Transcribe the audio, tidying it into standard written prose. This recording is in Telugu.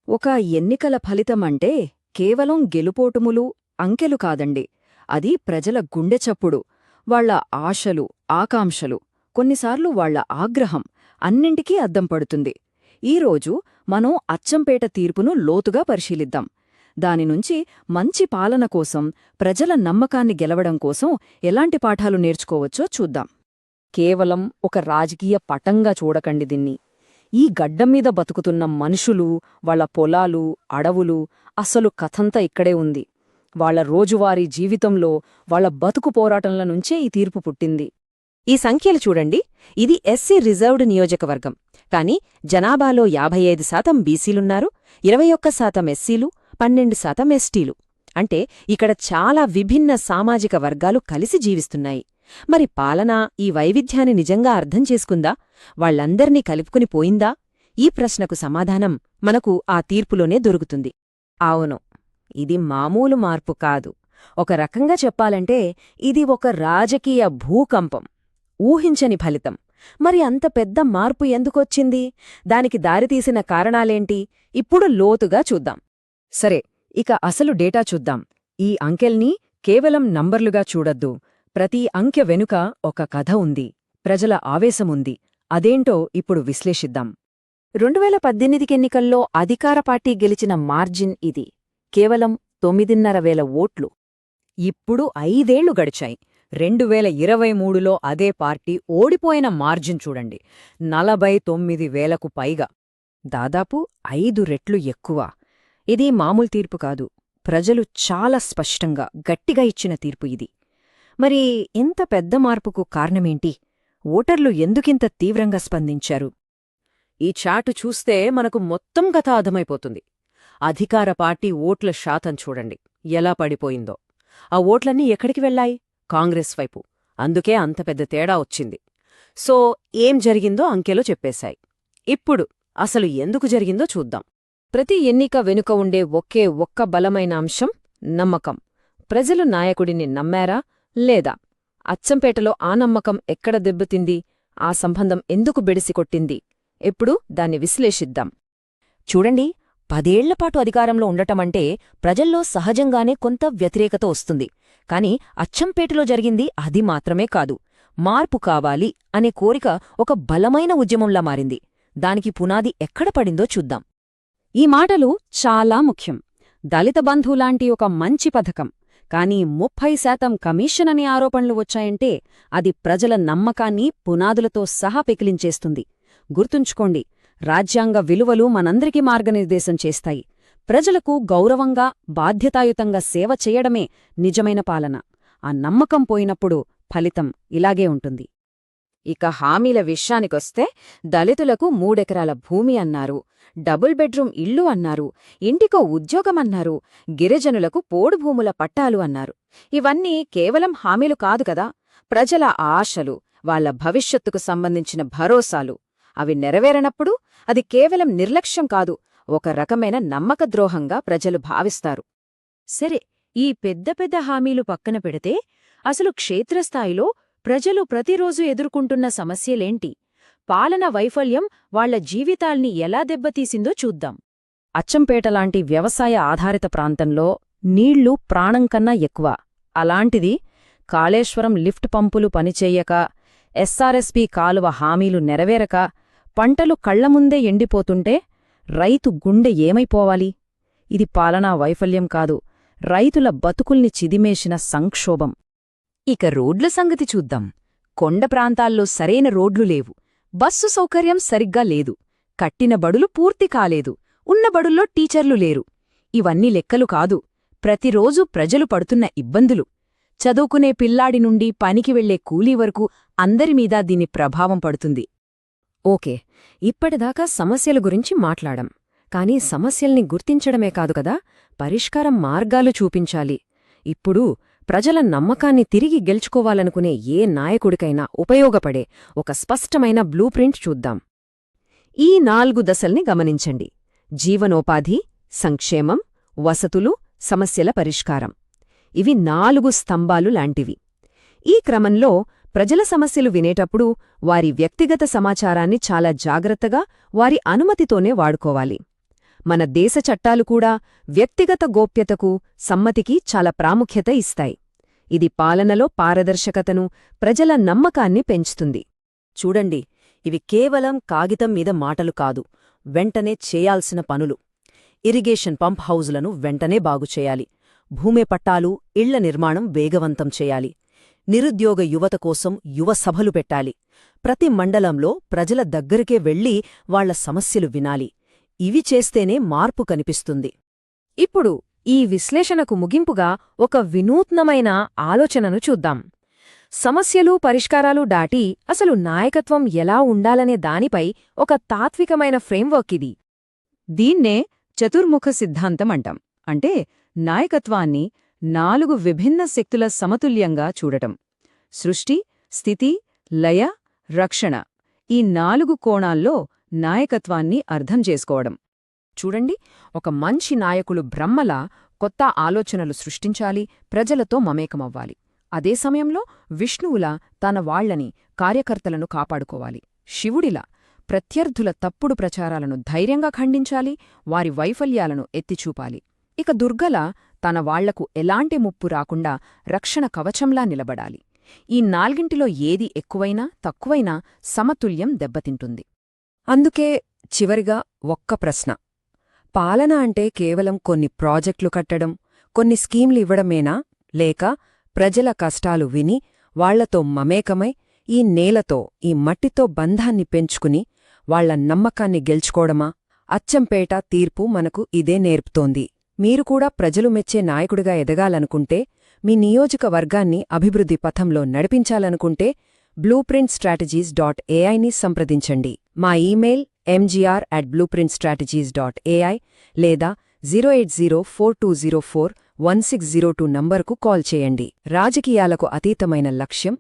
ఒక ఎన్నికల ఫలితమంటే కేవలం గెలుపోటుములు, అంకెలు కాదండి. అది ప్రజల గుండెచప్పుడు, వాళ్ల ఆశలు, ఆకాంక్షలు, కొన్నిసార్లు వాళ్ల ఆగ్రహం అన్నింటికీ అద్దం పడుతుంది. ఈరోజు మనం అచ్చంపేట తీర్పును లోతుగా పరిశీలిద్దాం. దానినుంచి మంచి పాలన కోసం, ప్రజల నమ్మకాన్ని గెలవడం కోసం ఎలాంటి పాఠాలు నేర్చుకోవచ్చో చూద్దాం. కేవలం ఒక రాజకీయ పటంగా చూడకండి దీన్ని. ఈ గడ్డమ్మీద బతుకుతున్న మనుషులు, వాళ్ల పొలాలు, అడవులు, అసలు కథంతా ఇక్కడే ఉంది. వాళ్ల రోజువారీ జీవితంలో, వాళ్ల బతుకు పోరాటంల నుంచే ఈ తీర్పు పుట్టింది. ఈ సంఖ్యలు చూడండి. ఇది ఎస్సీ రిజర్వ్డ్ నియోజకవర్గం. కాని జనాభాలో 55% బీసీలున్నారు, 21% ఎస్సీలు, 12% ఎస్టీలు. అంటే ఇక్కడ చాలా విభిన్న సామాజిక వర్గాలు కలిసి జీవిస్తున్నాయి. మరి పాలన ఈ వైవిధ్యాన్ని నిజంగా అర్థం చేసుకుందా? వాళ్లందర్నీ కలుపుకుని పోయిందా? ఈ ప్రశ్నకు సమాధానం మనకు ఆ తీర్పులోనే దొరుకుతుంది. అవును, ఇది మామూలు మార్పు కాదు. ఒక రకంగా చెప్పాలంటే ఇది ఒక రాజకీయ భూకంపం, ఊహించని ఫలితం. మరి అంత పెద్ద మార్పు ఎందుకొచ్చింది? దానికి దారితీసిన కారణాలేంటి? ఇప్పుడు లోతుగా చూద్దాం. సరే, ఇక అసలు డేటా చూద్దాం. ఈ అంకెల్ని కేవలం నంబర్లుగా చూడొద్దు. ప్రతి అంకె వెనుక ఒక కథ ఉంది, ప్రజల ఆవేశముంది. అదేంటో ఇప్పుడు విశ్లేషిద్దాం. 2018 ఎన్నికల్లో అధికార పార్టీ గెలిచిన మార్జిన్ ఇది. కేవలం 9,500 ఓట్లు. ఇప్పుడు 5 ఏళ్లు గడిచాయి. 2023లో అదే పార్టీ ఓడిపోయిన మార్జిన్ చూడండి, 49,000కు పైగా. దాదాపు 5 రెట్లు ఎక్కువ. ఇది మామూలు తీర్పు కాదు. ప్రజలు చాలా స్పష్టంగా, గట్టిగా ఇచ్చిన తీర్పు ఇది. మరి ఇంత పెద్ద మార్పుకు కారణమేంటి? ఓటర్లు ఎందుకింత తీవ్రంగా స్పందించారు? ఈ చాటు చూస్తే మనకు మొత్తం కథ అర్థమైపోతుంది. అధికార పార్టీ ఓట్ల శాతం చూడండి ఎలా పడిపోయిందో. ఆ ఓట్లన్నీ ఎక్కడికి వెళ్లాయి? కాంగ్రెస్ వైపు. అందుకే అంత పెద్ద తేడా వచ్చింది. సో ఏం జరిగిందో అంకెలో చెప్పేశాయి. ఇప్పుడు అసలు ఎందుకు జరిగిందో చూద్దాం. ప్రతి ఎన్నిక వెనుక ఉండే ఒక్క బలమైన అంశం నమ్మకం. ప్రజలు నాయకుడిని నమ్మారా లేదా? అచ్చంపేటలో ఆ నమ్మకం ఎక్కడ దెబ్బతింది? ఆ సంబంధం ఎందుకు బెడిసికొట్టింది? ఎప్పుడు దాన్ని విశ్లేషిద్దాం. చూడండి, 10 ఏళ్లపాటు అధికారంలో ఉండటమంటే ప్రజల్లో సహజంగానే కొంత వ్యతిరేకత వస్తుంది. కాని అచ్చంపేటలో జరిగింది అది మాత్రమే కాదు. మార్పు కావాలి అనే కోరిక ఒక బలమైన ఉద్యమంలా మారింది. దానికి పునాది ఎక్కడ పడిందో చూద్దాం. ఈ మాటలు చాలా ముఖ్యం. దళిత బంధులాంటి ఒక మంచి పథకం, కానీ 30% కమిషన్ అనే ఆరోపణలు వచ్చాయంటే అది ప్రజల నమ్మకాన్ని పునాదులతో సహా పెకిలించేస్తుంది. గుర్తుంచుకోండి, రాజ్యాంగ విలువలు మనందరికీ మార్గనిర్దేశం చేస్తాయి. ప్రజలకు గౌరవంగా, బాధ్యతాయుతంగా సేవ చేయడమే నిజమైన పాలన. ఆ నమ్మకం పోయినప్పుడు ఫలితం ఇలాగే ఉంటుంది. ఇక హామీల విషయానికొస్తే దళితులకు 3 ఎకరాల భూమి అన్నారు, డబుల్ బెడ్రూమ్ ఇల్లు అన్నారు, ఇంటికో ఉద్యోగమన్నారు, గిరిజనులకు పోడు భూముల పట్టాలు అన్నారు. ఇవన్నీ కేవలం హామీలు కాదు కదా, ప్రజల ఆశలు, వాళ్ల భవిష్యత్తుకు సంబంధించిన భరోసాలు. అవి నెరవేరనప్పుడు అది కేవలం నిర్లక్ష్యం కాదు, ఒక రకమైన నమ్మకద్రోహంగా ప్రజలు భావిస్తారు. సరే, ఈ పెద్ద పెద్ద హామీలు పక్కన పెడితే అసలు క్షేత్రస్థాయిలో ప్రజలు ప్రతిరోజు ఎదుర్కొంటున్న సమస్యలేంటి? పాలన వైఫల్యం వాళ్ల జీవితాల్ని ఎలా దెబ్బతీసిందో చూద్దాం. అచ్చంపేటలాంటి వ్యవసాయ ఆధారిత ప్రాంతంలో నీళ్లు ప్రాణంకన్నా ఎక్కువ. అలాంటిది కాళేశ్వరం లిఫ్ట్ పంపులు పనిచేయక, ఎస్ఆర్ఎస్పీ కాలువ హామీలు నెరవేరక, పంటలు కళ్లముందే ఎండిపోతుంటే రైతు గుండె ఏమైపోవాలి? ఇది పాలనా వైఫల్యం కాదు, రైతుల బతుకుల్ని చిదిమేసిన సంక్షోభం. ఇక రోడ్ల సంగతి చూద్దాం. కొండ ప్రాంతాల్లో సరైన రోడ్లు లేవు, బస్సు సౌకర్యం సరిగ్గా లేదు, కట్టిన బడులు పూర్తి కాలేదు, ఉన్న బడుల్లో టీచర్లు లేరు. ఇవన్నీ లెక్కలు కాదు, ప్రతిరోజు ప్రజలు పడుతున్న ఇబ్బందులు. చదువుకునే పిల్లాడి నుండి పనికి వెళ్లే కూలీ వరకు అందరిమీద దీని ప్రభావం పడుతుంది. ఓకే, ఇప్పటిదాకా సమస్యల గురించి మాట్లాడాం. కానీ సమస్యల్ని గుర్తించడమే కాదు కదా, పరిష్కారం మార్గాలు చూపించాలి. ఇప్పుడు ప్రజల నమ్మకాన్ని తిరిగి గెలుచుకోవాలనుకునే ఏ నాయకుడికైనా ఉపయోగపడే ఒక స్పష్టమైన బ్లూప్రింట్ చూద్దాం. ఈ 4 దశల్ని గమనించండి: జీవనోపాధి, సంక్షేమం, వసతులు, సమస్యల పరిష్కారం. ఇవి 4 స్తంభాలు లాంటివి. ఈ క్రమంలో ప్రజల సమస్యలు వినేటప్పుడు వారి వ్యక్తిగత సమాచారాన్ని చాలా జాగ్రత్తగా, వారి అనుమతితోనే వాడుకోవాలి. మన దేశ చట్టాలు కూడా వ్యక్తిగత గోప్యతకు, సమ్మతికి చాలా ప్రాముఖ్యత ఇస్తాయి. ఇది పాలనలో పారదర్శకతను, ప్రజల నమ్మకాన్ని పెంచుతుంది. చూడండి, ఇవి కేవలం కాగితం మీద మాటలు కాదు, వెంటనే చేయాల్సిన పనులు. ఇరిగేషన్ పంప్ హౌజులను వెంటనే బాగుచేయాలి. భూమి పట్టాలు, ఇళ్ల నిర్మాణం వేగవంతం చేయాలి. నిరుద్యోగ యువత కోసం యువ సభలు పెట్టాలి. ప్రతి మండలంలో ప్రజల దగ్గరికే వెళ్లి వాళ్ల సమస్యలు వినాలి. ఇవి చేస్తేనే మార్పు కనిపిస్తుంది. ఇప్పుడు ఈ విశ్లేషణకు ముగింపుగా ఒక వినూత్నమైన ఆలోచనను చూద్దాం. సమస్యలు, పరిష్కారాలు దాటి అసలు నాయకత్వం ఎలా ఉండాలనే దానిపై ఒక తాత్వికమైన ఫ్రేమ్వర్క్ ఇది. దీన్నే చతుర్ముఖ సిద్ధాంతం అంటాం. అంటే నాయకత్వాన్ని 4 విభిన్న శక్తుల సమతుల్యంగా చూడటం. సృష్టి, స్థితి, లయ, రక్షణ, ఈ 4 కోణాల్లో నాయకత్వాన్ని అర్థం చేసుకోవడం. చూడండి, ఒక మంచి నాయకులు బ్రహ్మలా కొత్త ఆలోచనలు సృష్టించాలి, ప్రజలతో మమేకమవ్వాలి. అదే సమయంలో విష్ణువులా తన వాళ్లని, కార్యకర్తలను కాపాడుకోవాలి. శివుడిలా ప్రత్యర్థుల తప్పుడు ప్రచారాలను ధైర్యంగా ఖండించాలి, వారి వైఫల్యాలను ఎత్తిచూపాలి. ఇక దుర్గలా తన వాళ్లకు ఎలాంటి ముప్పు రాకుండా రక్షణ కవచంలా నిలబడాలి. ఈ 4 ఏది ఎక్కువైనా తక్కువైనా సమతుల్యం దెబ్బతింటుంది. అందుకే చివరిగా ఒక్క ప్రశ్న: పాలన అంటే కేవలం కొన్ని ప్రాజెక్టులు కట్టడం, కొన్ని స్కీమ్లు ఇవ్వడమేనా? లేక ప్రజల కష్టాలు విని వాళ్లతో మమేకమై ఈ నేలతో, ఈ మట్టితో బంధాన్ని పెంచుకుని వాళ్ల నమ్మకాన్ని గెలుచుకోవడమా? అచ్చంపేట తీర్పు మనకు ఇదే నేర్పుతోంది. మీరు కూడా ప్రజలు మెచ్చే నాయకుడిగా ఎదగాలనుకుంటే, మీ నియోజకవర్గాన్ని అభివృద్ధి పథంలో నడిపించాలనుకుంటే blueprintstrategies.ai ని సంప్రదించండి. మా ఇమెయిల్ mgr@blueprintstrategies.ai లేదా 08042041602 నంబరుకు కాల్ చేయండి. రాజకీయాలకు అతీతమైన లక్ష్యం